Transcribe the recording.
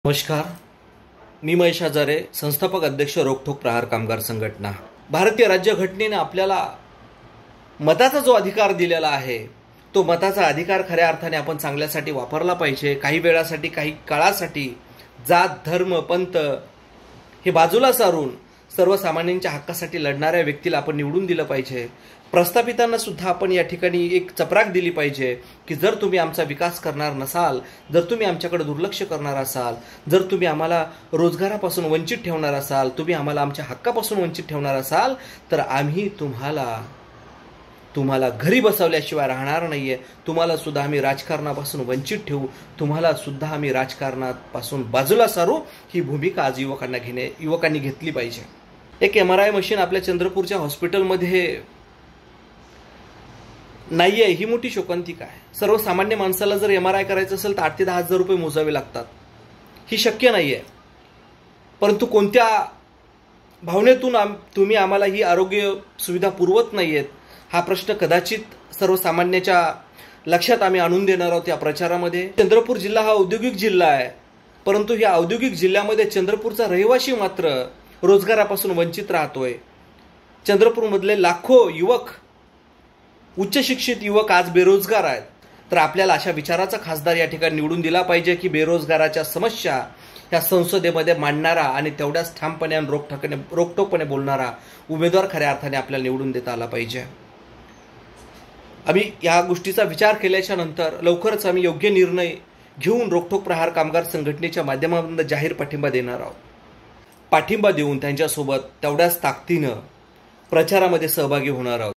नमस्कार, मी महेश हजारे, संस्थापक अध्यक्ष रोकठोक प्रहार कामगार संघटना। भारतीय राज्यघटनेने आपल्याला मताचा जो अधिकार दिलेला आहे, तो मताचा अधिकार खऱ्या अर्थाने आपण चांगल्यासाठी वापरला पाहिजे। काही वेळासाठी, काही काळासाठी जात, धर्म, पंथ हे बाजूला सारून सर्वसामान्यांच्या हक्कासाठी लढणाऱ्या व्यक्तीला आपण निवडून दिलं पाहिजे। प्रस्थापितांना सुद्धा आपण या ठिकाणी एक चपराक दिली पाहिजे की जर तुम्ही आमचा विकास करणार नसाल, जर तुम्ही आमच्याकडे दुर्लक्ष करणार असाल, जर तुम्ही आम्हाला रोजगारापासून वंचित ठेवणार असाल, तुम्ही आम्हाला आमच्या हक्कापासून वंचित ठेवणार असाल, तर आम्ही तुम्हाला घरी बसवल्याशिवाय राहणार नाहीये। तुम्हाला सुद्धा आम्ही राजकारणापासून वंचित ठेवू, तुम्हाला सुद्धा आम्ही राजकारणापासून बाजूला सारू। ही भूमिका आज युवकांनी घेतली पाहिजे। एक MRI मशीन आपल्या चंद्रपूरच्या हॉस्पिटलमध्ये नाहीये, ही मोठी शोकांतिका आहे। सर्वसामान्य माणसाला जर MRI करायचं असेल तर 8 ते 10 हजार रुपये मोजावे लागतात। ही शक्य नाहीये, परंतु कोणत्या भावनेतून तुम्ही आम्हाला ही आरोग्य सुविधा पुरवत नाहीयेत, हा प्रश्न कदाचित सर्वसामान्याच्या लक्षात आम्ही आणून देणार आहोत या प्रचारामध्ये। चंद्रपूर जिल्हा हा औद्योगिक जिल्हा आहे, परंतु या औद्योगिक जिल्ह्यामध्ये चंद्रपूरचा रहिवासी मात्र रोजगारापासून वंचित राहतोय। चंद्रपूरमधले लाखो युवक, उच्च शिक्षित युवक आज बेरोजगार आहेत। तर आपल्याला अशा विचाराचा खासदार या ठिकाणी निवडून दिला पाहिजे की बेरोजगाराच्या समस्या या संसदेमध्ये मांडणारा आणि तेवढ्याच ठामपणे आणि रोखठोकपणे बोलणारा उमेदवार खऱ्या अर्थाने आपल्याला निवडून देता आला पाहिजे। आम्ही या गोष्टीचा विचार केल्याच्या नंतर लवकरच आम्ही योग्य निर्णय घेऊन रोकठोक प्रहार कामगार संघटनेच्या माध्यमातून जाहीर पाठिंबा देणार आहोत। पाठिंबा देऊन त्यांच्यासोबत तेवढ्याच ताकदीनं प्रचारामध्ये सहभागी होणार आहोत।